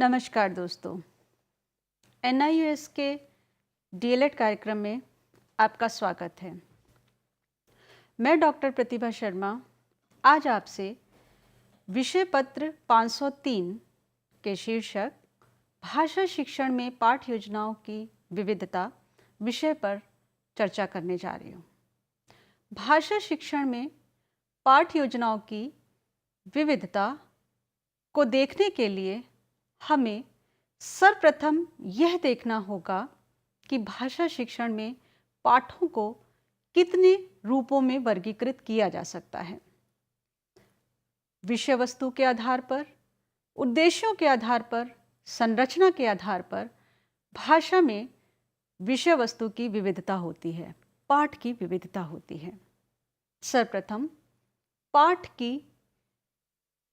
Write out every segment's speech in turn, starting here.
नमस्कार दोस्तों, NIUS के DLED कार्यक्रम में आपका स्वागत है। मैं डॉक्टर प्रतिभा शर्मा आज आपसे विषय पत्र 503 के शीर्षक भाषा शिक्षण में पाठ योजनाओं की विविधता विषय पर चर्चा करने जा रही हूँ। भाषा शिक्षण में पाठ योजनाओं की विविधता को देखने के लिए हमें सर्वप्रथम यह देखना होगा कि भाषा शिक्षण में पाठों को कितने रूपों में वर्गीकृत किया जा सकता है। विषय वस्तु के आधार पर, उद्देश्यों के आधार पर, संरचना के आधार पर भाषा में विषय वस्तु की विविधता होती है, पाठ की विविधता होती है। सर्वप्रथम पाठ की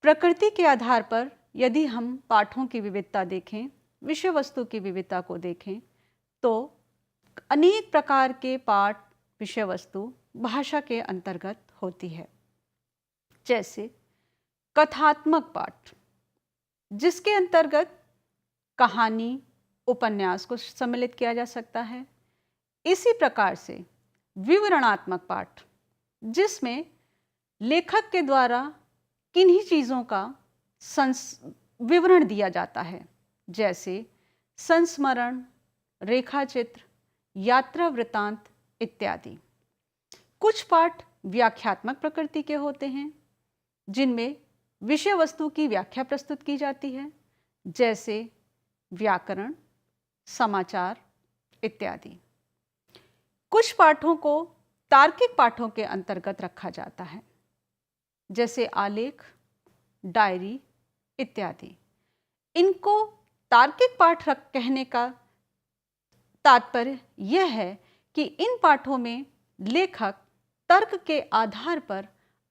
प्रकृति के आधार पर यदि हम पाठों की विविधता देखें, विषय वस्तु की विविधता को देखें, तो अनेक प्रकार के पाठ विषय वस्तु भाषा के अंतर्गत होती है। जैसे कथात्मक पाठ, जिसके अंतर्गत कहानी, उपन्यास को सम्मिलित किया जा सकता है। इसी प्रकार से विवरणात्मक पाठ, जिसमें लेखक के द्वारा किन्हीं चीज़ों का विवरण दिया जाता है, जैसे संस्मरण, रेखाचित्र, यात्रा वृत्तांत इत्यादि। कुछ पाठ व्याख्यात्मक प्रकृति के होते हैं, जिनमें विषय वस्तु की व्याख्या प्रस्तुत की जाती है, जैसे व्याकरण, समाचार इत्यादि। कुछ पाठों को तार्किक पाठों के अंतर्गत रखा जाता है, जैसे आलेख, डायरी इत्यादि। इनको तार्किक पाठ कहने का तात्पर्य यह है कि इन पाठों में लेखक तर्क के आधार पर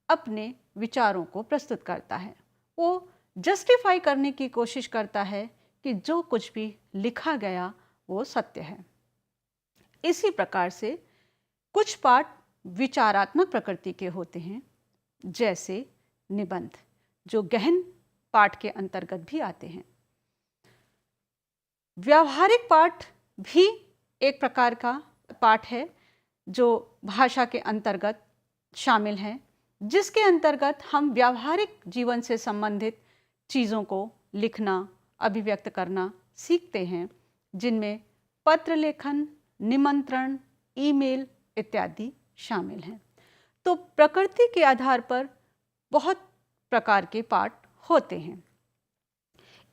अपने विचारों को प्रस्तुत करता है। वो जस्टिफाई करने की कोशिश करता है कि जो कुछ भी लिखा गया वो सत्य है। इसी प्रकार से कुछ पाठ विचारात्मक प्रकृति के होते हैं, जैसे निबंध, जो गहन पाठ के अंतर्गत भी आते हैं। व्यावहारिक पाठ भी एक प्रकार का पाठ है जो भाषा के अंतर्गत शामिल है, जिसके अंतर्गत हम व्यावहारिक जीवन से संबंधित चीज़ों को लिखना, अभिव्यक्त करना सीखते हैं, जिनमें पत्र लेखन, निमंत्रण, ईमेल इत्यादि शामिल हैं। तो प्रकृति के आधार पर बहुत प्रकार के पाठ होते हैं।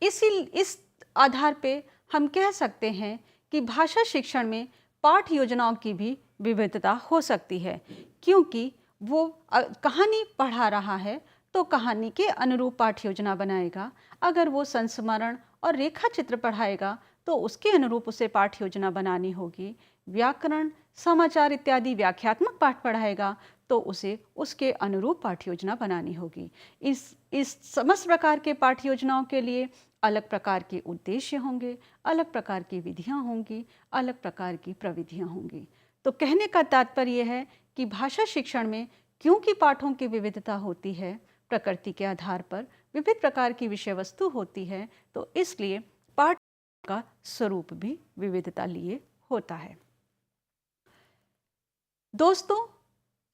इस आधार पे हम कह सकते हैं कि भाषा शिक्षण में पाठ योजनाओं की भी विविधता हो सकती है, क्योंकि वो कहानी पढ़ा रहा है तो कहानी के अनुरूप पाठ योजना बनाएगा। अगर वो संस्मरण और रेखा चित्र पढ़ाएगा तो उसके अनुरूप उसे पाठ योजना बनानी होगी। व्याकरण, समाचार इत्यादि व्याख्यात्मक पाठ पढ़ाएगा तो उसे उसके अनुरूप पाठ योजना बनानी होगी। इस समस्त प्रकार के पाठ योजनाओं के लिए अलग प्रकार के उद्देश्य होंगे, अलग प्रकार की विधियां होंगी, अलग प्रकार की प्रविधियां होंगी। तो कहने का तात्पर्य है कि भाषा शिक्षण में क्योंकि पाठों की विविधता होती है, प्रकृति के आधार पर विविध प्रकार की विषय वस्तु होती है, तो इसलिए पाठ का स्वरूप भी विविधता लिए होता है। दोस्तों,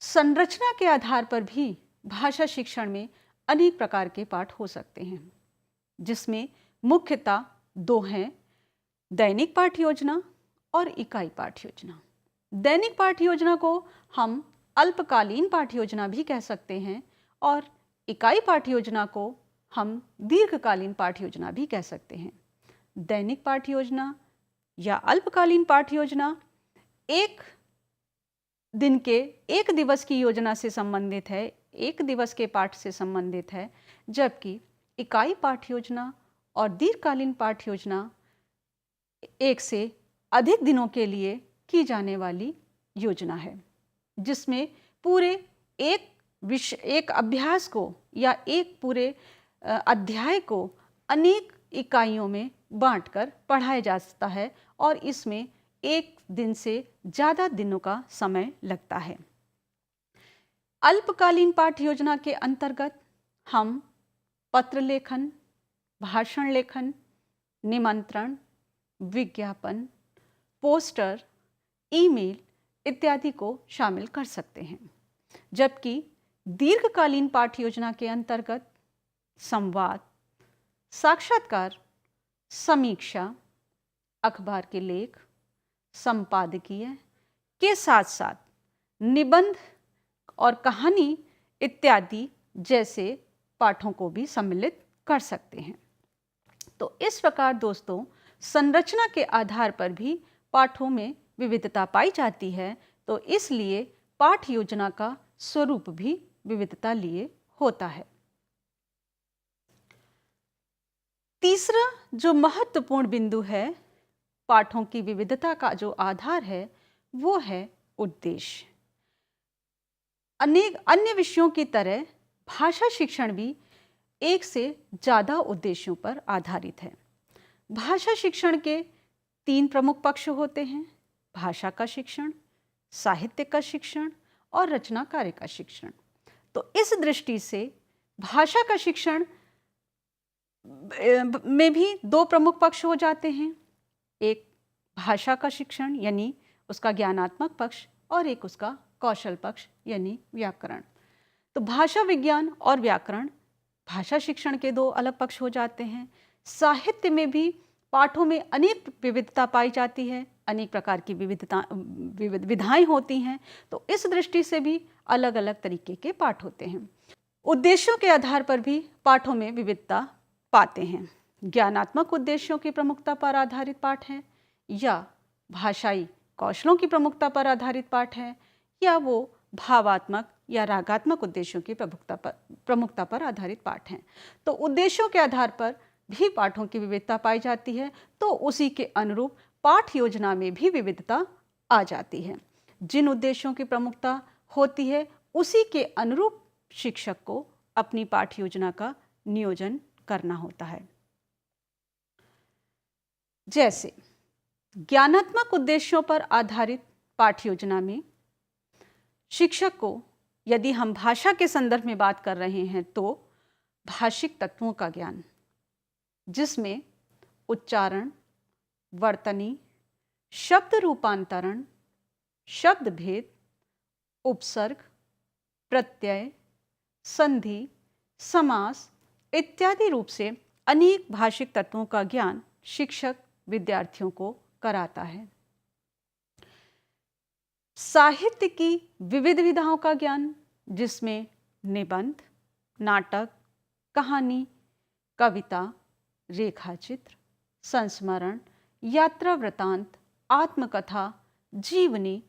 संरचना के आधार पर भी भाषा शिक्षण में अनेक प्रकार के पाठ हो सकते हैं, जिसमें मुख्यतः दो हैं, दैनिक पाठ योजना और इकाई पाठ योजना। दैनिक पाठ योजना को हम अल्पकालीन पाठ योजना भी कह सकते हैं और इकाई पाठ योजना को हम दीर्घकालीन पाठ योजना भी कह सकते हैं। दैनिक पाठ योजना या अल्पकालीन पाठ योजना एक दिन के एक दिवस की योजना से संबंधित है, एक दिवस के पाठ से संबंधित है, जबकि इकाई पाठ योजना और दीर्घकालीन पाठ योजना एक से अधिक दिनों के लिए की जाने वाली योजना है, जिसमें पूरे एक अभ्यास को या एक पूरे अध्याय को अनेक इकाइयों में बांटकर पढ़ाया जाता है और इसमें एक दिन से ज़्यादा दिनों का समय लगता है। अल्पकालीन पाठ योजना के अंतर्गत हम पत्र लेखन, भाषण लेखन, निमंत्रण, विज्ञापन, पोस्टर, ईमेल इत्यादि को शामिल कर सकते हैं। जबकि दीर्घकालीन पाठ योजना के अंतर्गत संवाद, साक्षात्कार, समीक्षा, अखबार के लेख, संपादकीय के साथ साथ निबंध और कहानी इत्यादि जैसे पाठों को भी सम्मिलित कर सकते हैं। तो इस प्रकार दोस्तों, संरचना के आधार पर भी पाठों में विविधता पाई जाती है, तो इसलिए पाठ योजना का स्वरूप भी विविधता लिए होता है। तीसरा जो महत्वपूर्ण बिंदु है पाठों की विविधता का जो आधार है वो है उद्देश्य। अनेक अन्य विषयों की तरह भाषा शिक्षण भी एक से ज़्यादा उद्देश्यों पर आधारित है। भाषा शिक्षण के 3 प्रमुख पक्ष होते हैं: भाषा का शिक्षण, साहित्य का शिक्षण और रचना कार्य का शिक्षण। तो इस दृष्टि से भाषा का शिक्षण में भी 2 प्रमुख पक्ष हो जाते हैं। एक भाषा का शिक्षण यानी उसका ज्ञानात्मक पक्ष, और एक उसका कौशल पक्ष यानी व्याकरण। तो भाषा विज्ञान और व्याकरण भाषा शिक्षण के 2 अलग पक्ष हो जाते हैं। साहित्य में भी पाठों में अनेक विविधता पाई जाती है, अनेक प्रकार की विधाएं होती हैं। तो इस दृष्टि से भी अलग अलग तरीके के पाठ होते हैं। उद्देश्यों के आधार पर भी पाठों में विविधता पाते हैं। ज्ञानात्मक उद्देश्यों की प्रमुखता पर आधारित पाठ हैं, या भाषाई कौशलों की प्रमुखता पर आधारित पाठ है, या वो भावात्मक या रागात्मक उद्देश्यों की प्रमुखता पर आधारित पाठ हैं। तो उद्देश्यों के आधार पर भी पाठों की विविधता पाई जाती है, तो उसी के अनुरूप पाठ योजना में भी विविधता आ जाती है। जिन उद्देश्यों की प्रमुखता होती है उसी के अनुरूप शिक्षक को अपनी पाठ योजना का नियोजन करना होता है। जैसे ज्ञानात्मक उद्देश्यों पर आधारित पाठ योजना में शिक्षक को, यदि हम भाषा के संदर्भ में बात कर रहे हैं, तो भाषिक तत्वों का ज्ञान, जिसमें उच्चारण, वर्तनी, शब्द रूपांतरण, शब्द भेद, उपसर्ग, प्रत्यय, संधि, समास इत्यादि रूप से अनेक भाषिक तत्वों का ज्ञान शिक्षक विद्यार्थियों को कराता है। साहित्य की विविध विधाओं का ज्ञान, जिसमें निबंध, नाटक, कहानी, कविता, रेखाचित्र, संस्मरण, यात्रा वृतांत, आत्मकथा, जीवनी,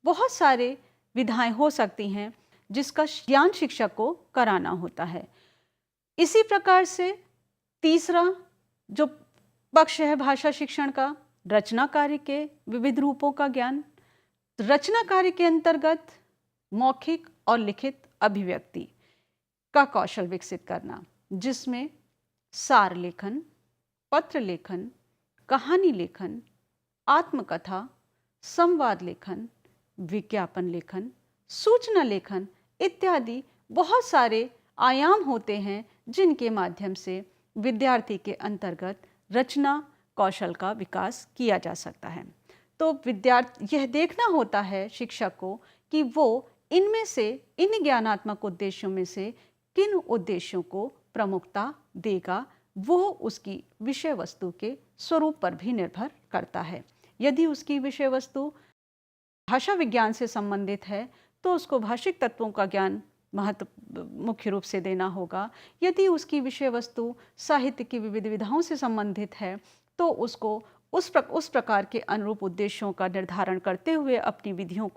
बहुत सारे विधाएं हो सकती हैं जिसका ज्ञान शिक्षक को कराना होता है। इसी प्रकार से तीसरा जो पक्ष है भाषा शिक्षण का, रचना कार्य के विविध रूपों का ज्ञान। रचना कार्य के अंतर्गत मौखिक और लिखित अभिव्यक्ति का कौशल विकसित करना, जिसमें सार लेखन, पत्र लेखन, कहानी लेखन, आत्मकथा, संवाद लेखन, विज्ञापन लेखन, सूचना लेखन इत्यादि बहुत सारे आयाम होते हैं जिनके माध्यम से विद्यार्थी के अंतर्गत रचना कौशल का विकास किया जा सकता है। तो विद्यार्थी यह देखना होता है शिक्षक को कि वो इनमें से, इन ज्ञानात्मक उद्देश्यों में से किन उद्देश्यों को प्रमुखता देगा। वो उसकी विषय वस्तु के स्वरूप पर भी निर्भर करता है। यदि उसकी विषय वस्तु भाषा विज्ञान से संबंधित है तो उसको भाषिक तत्वों का ज्ञान मुख्य रूप से देना होगा। यदि उसकी विषय वस्तु साहित्य की विविध विधाओं से संबंधित है तो उसको उस प्रकार के अनुरूप उद्देश्यों का निर्धारण करते हुए अपनी विधियों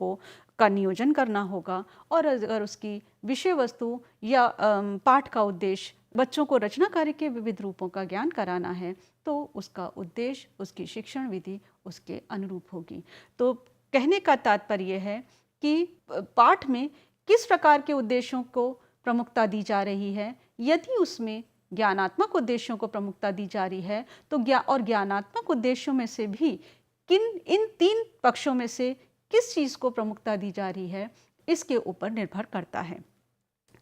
का नियोजन करना होगा। और अगर उसकी विषय वस्तु या पाठ का उद्देश्य बच्चों को रचना कार्य के विविध रूपों का ज्ञान कराना है तो उसका उद्देश्य, उसकी शिक्षण विधि उसके अनुरूप होगी। तो कहने का तात्पर्य है कि पाठ में किस प्रकार के उद्देश्यों को प्रमुखता दी जा रही है। यदि उसमें ज्ञानात्मक उद्देश्यों को प्रमुखता दी जा रही है तो ज्ञानात्मक उद्देश्यों में से भी इन 3 पक्षों में से किस चीज़ को प्रमुखता दी जा रही है, इसके ऊपर निर्भर करता है।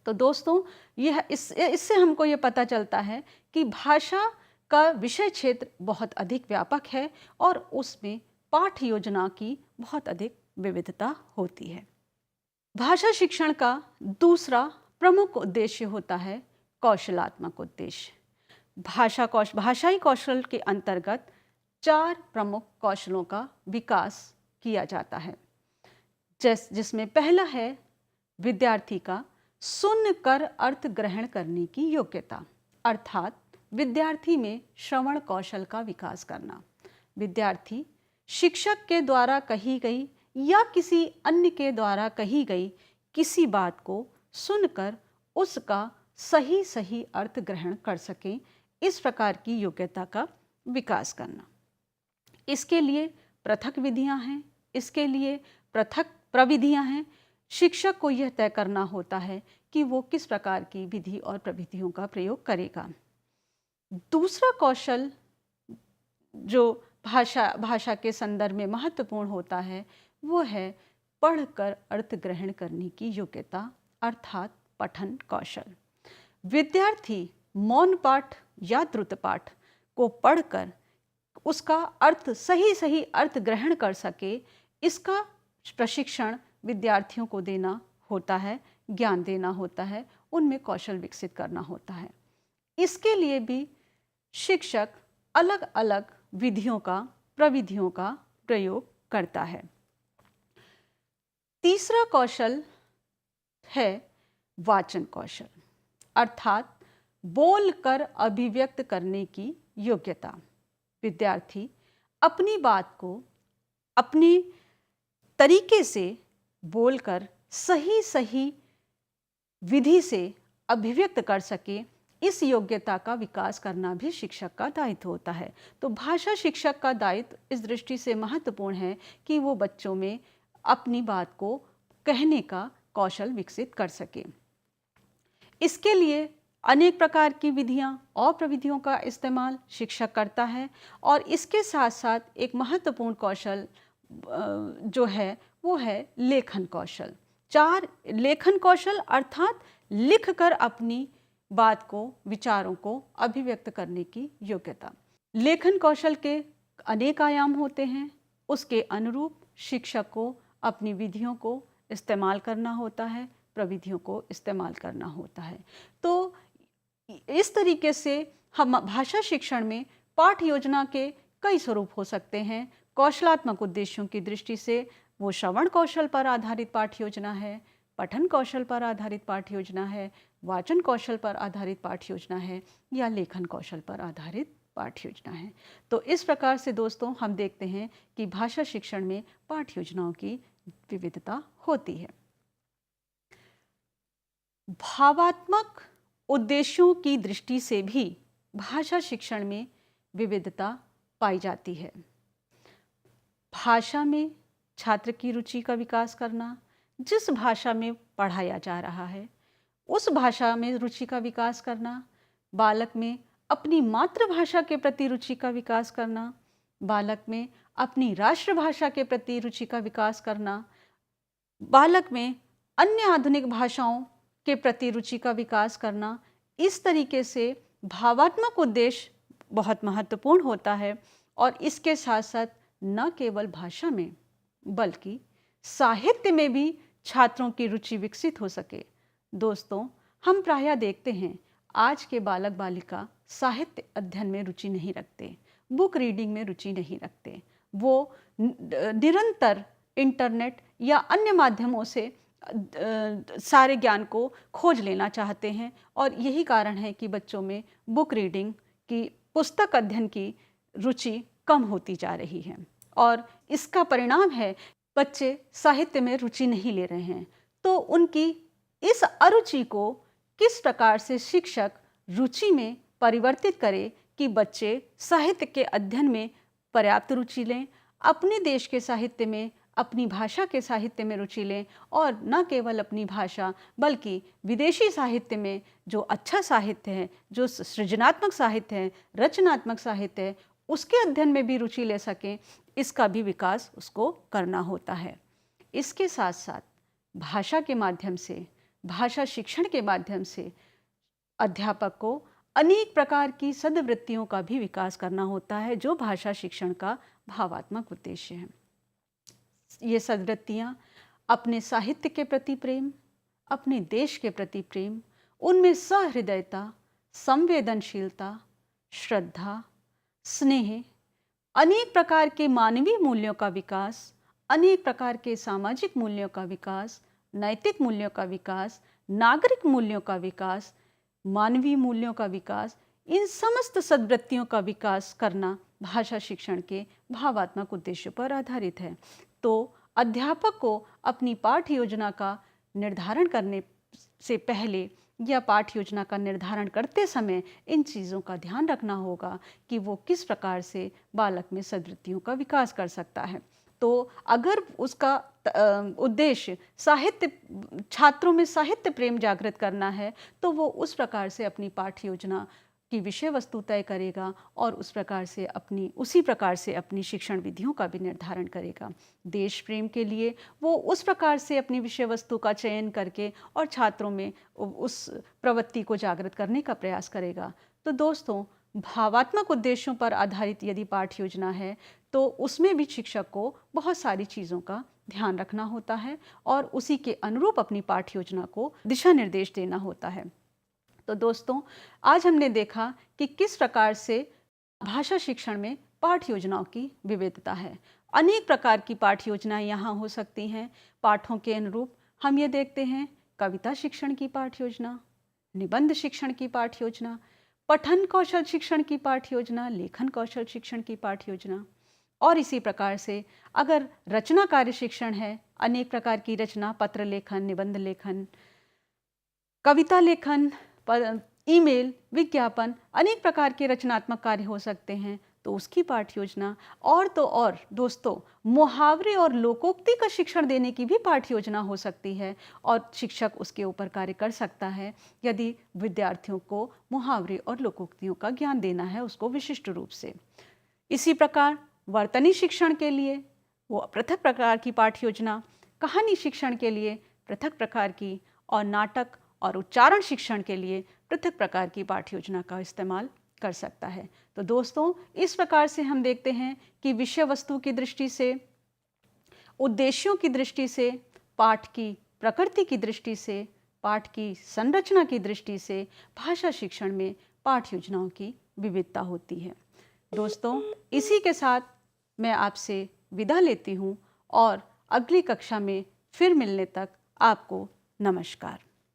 तो दोस्तों, इससे हमको ये पता चलता है कि भाषा का विषय क्षेत्र बहुत अधिक व्यापक है और उसमें पाठ योजना की बहुत अधिक विविधता होती है। भाषा शिक्षण का दूसरा प्रमुख उद्देश्य होता है कौशलात्मक उद्देश्य। भाषाई कौशल के अंतर्गत 4 प्रमुख कौशलों का विकास किया जाता है, जिसमें पहला है विद्यार्थी का सुनकर अर्थ ग्रहण करने की योग्यता, अर्थात विद्यार्थी में श्रवण कौशल का विकास करना। विद्यार्थी शिक्षक के द्वारा कही गई या किसी अन्य के द्वारा कही गई किसी बात को सुनकर उसका सही अर्थ ग्रहण कर सके, इस प्रकार की योग्यता का विकास करना। इसके लिए पृथक विधियां हैं, इसके लिए पृथक प्रविधियां हैं। शिक्षक को यह तय करना होता है कि वो किस प्रकार की विधि और प्रविधियों का प्रयोग करेगा। दूसरा कौशल जो भाषा के संदर्भ में महत्वपूर्ण होता है वो है पढ़कर अर्थ ग्रहण करने की योग्यता, अर्थात पठन कौशल। विद्यार्थी मौन पाठ या द्रुत पाठ को पढ़कर उसका अर्थ सही अर्थ ग्रहण कर सके, इसका प्रशिक्षण विद्यार्थियों को देना होता है, ज्ञान देना होता है, उनमें कौशल विकसित करना होता है। इसके लिए भी शिक्षक अलग अलग विधियों का, प्रविधियों का प्रयोग करता है। तीसरा कौशल है वाचन कौशल, अर्थात बोलकर अभिव्यक्त करने की योग्यता। विद्यार्थी अपनी बात को अपने तरीके से बोलकर सही विधि से अभिव्यक्त कर सके, इस योग्यता का विकास करना भी शिक्षक का दायित्व होता है। तो भाषा शिक्षक का दायित्व इस दृष्टि से महत्वपूर्ण है कि वो बच्चों में अपनी बात को कहने का कौशल विकसित कर सके। इसके लिए अनेक प्रकार की विधियां और प्रविधियों का इस्तेमाल शिक्षक करता है और इसके साथ साथ एक महत्वपूर्ण कौशल जो है वो है लेखन कौशल। 4 लेखन कौशल अर्थात लिखकर अपनी बात को, विचारों को अभिव्यक्त करने की योग्यता। लेखन कौशल के अनेक आयाम होते हैं, उसके अनुरूप शिक्षक को अपनी विधियों को इस्तेमाल करना होता है, प्रविधियों को इस्तेमाल करना होता है। तो इस तरीके से हम भाषा शिक्षण में पाठ योजना के कई स्वरूप हो सकते हैं। कौशलात्मक उद्देश्यों की दृष्टि से वो श्रवण कौशल पर आधारित पाठ योजना है, पठन कौशल पर आधारित पाठ योजना है, वाचन कौशल पर आधारित पाठ योजना है या लेखन कौशल पर आधारित पाठ योजना है। तो इस प्रकार से दोस्तों हम देखते हैं कि भाषा शिक्षण में पाठ योजनाओं की विविधता होती है। भावात्मक उद्देश्यों की दृष्टि से भी भाषा शिक्षण में विविधता पाई जाती है। भाषा में छात्र की रुचि का विकास करना, जिस भाषा में पढ़ाया जा रहा है उस भाषा में रुचि का विकास करना, बालक में अपनी मातृभाषा के प्रति रुचि का विकास करना, बालक में अपनी राष्ट्रभाषा के प्रति रुचि का विकास करना, बालक में अन्य आधुनिक भाषाओं के प्रति रुचि का विकास करना। इस तरीके से भावात्मक उद्देश्य बहुत महत्वपूर्ण होता है और इसके साथ साथ न केवल भाषा में बल्कि साहित्य में भी छात्रों की रुचि विकसित हो सके। दोस्तों, हम प्रायः देखते हैं आज के बालक बालिका साहित्य अध्ययन में रुचि नहीं रखते, बुक रीडिंग में रुचि नहीं रखते। वो निरंतर इंटरनेट या अन्य माध्यमों से सारे ज्ञान को खोज लेना चाहते हैं और यही कारण है कि बच्चों में बुक रीडिंग की, पुस्तक अध्ययन की रुचि कम होती जा रही है और इसका परिणाम है बच्चे साहित्य में रुचि नहीं ले रहे हैं। तो उनकी इस अरुचि को किस प्रकार से शिक्षक रुचि में परिवर्तित करे कि बच्चे साहित्य के अध्ययन में पर्याप्त रुचि लें, अपने देश के साहित्य में, अपनी भाषा के साहित्य में रुचि लें और न केवल अपनी भाषा बल्कि विदेशी साहित्य में जो अच्छा साहित्य है, जो सृजनात्मक साहित्य है, रचनात्मक साहित्य है, उसके अध्ययन में भी रुचि ले सकें। इसका भी विकास उसको करना होता है। इसके साथ साथ भाषा के माध्यम से, भाषा शिक्षण के माध्यम से अध्यापक को अनेक प्रकार की सद्वृत्तियों का भी विकास करना होता है, जो भाषा शिक्षण का भावात्मक उद्देश्य है। ये सद्वृत्तियाँ अपने साहित्य के प्रति प्रेम, अपने देश के प्रति प्रेम, उनमें सहृदयता, संवेदनशीलता, श्रद्धा, स्नेह, अनेक प्रकार के मानवीय मूल्यों का विकास, अनेक प्रकार के सामाजिक मूल्यों का विकास, नैतिक मूल्यों का विकास, नागरिक मूल्यों का विकास, मानवीय मूल्यों का विकास, इन समस्त सद्वृत्तियों का विकास करना भाषा शिक्षण के भावात्मक उद्देश्यों पर आधारित है। तो अध्यापक को अपनी पाठ्य योजना का निर्धारण करने से पहले या पाठ्य योजना का निर्धारण करते समय इन चीज़ों का ध्यान रखना होगा कि वो किस प्रकार से बालक में सद्वृत्तियों का विकास कर सकता है। तो अगर उसका उद्देश्य साहित्य, छात्रों में साहित्य प्रेम जागृत करना है, तो वो उस प्रकार से अपनी पाठ्य योजना की विषय वस्तु तय करेगा और उसी प्रकार से अपनी शिक्षण विधियों का भी निर्धारण करेगा। देश प्रेम के लिए वो उस प्रकार से अपनी विषय वस्तु का चयन करके और छात्रों में उस प्रवृत्ति को जागृत करने का प्रयास करेगा। तो दोस्तों, भावात्मक उद्देश्यों पर आधारित यदि पाठ्य योजना है तो उसमें भी शिक्षक को बहुत सारी चीज़ों का ध्यान रखना होता है और उसी के अनुरूप अपनी पाठ्य योजना को दिशा निर्देश देना होता है। तो दोस्तों, आज हमने देखा कि किस प्रकार से भाषा शिक्षण में पाठ्य योजनाओं की विविधता है। अनेक प्रकार की पाठ्य योजनाएं यहाँ हो सकती हैं। पाठों के अनुरूप हम ये देखते हैं कविता शिक्षण की पाठ्य योजना, निबंध शिक्षण की पाठ्य योजना, पठन कौशल शिक्षण की पाठ्य योजना, लेखन कौशल शिक्षण की पाठ्य योजना। और इसी प्रकार से अगर रचना कार्य शिक्षण है, अनेक प्रकार की रचना, पत्र लेखन, निबंध लेखन, कविता लेखन, ईमेल, विज्ञापन, अनेक प्रकार के रचनात्मक कार्य हो सकते हैं, तो उसकी पाठ्य योजना। और तो और दोस्तों, मुहावरे और लोकोक्ति का शिक्षण देने की भी पाठ्य योजना हो सकती है और शिक्षक उसके ऊपर कार्य कर सकता है यदि विद्यार्थियों को मुहावरे और लोकोक्तियों का ज्ञान देना है उसको विशिष्ट रूप से। इसी प्रकार वर्तनी शिक्षण के लिए वो पृथक प्रकार की पाठ्य योजना, कहानी शिक्षण के लिए पृथक प्रकार की, और नाटक और उच्चारण शिक्षण के लिए पृथक प्रकार की पाठ्य योजना का इस्तेमाल कर सकता है। तो दोस्तों, इस प्रकार से हम देखते हैं कि विषय वस्तु की दृष्टि से, उद्देश्यों की दृष्टि से, पाठ की प्रकृति की दृष्टि से, पाठ की संरचना की दृष्टि से भाषा शिक्षण में पाठ्य योजनाओं की विविधता होती है। दोस्तों, इसी के साथ मैं आपसे विदा लेती हूँ और अगली कक्षा में फिर मिलने तक आपको नमस्कार।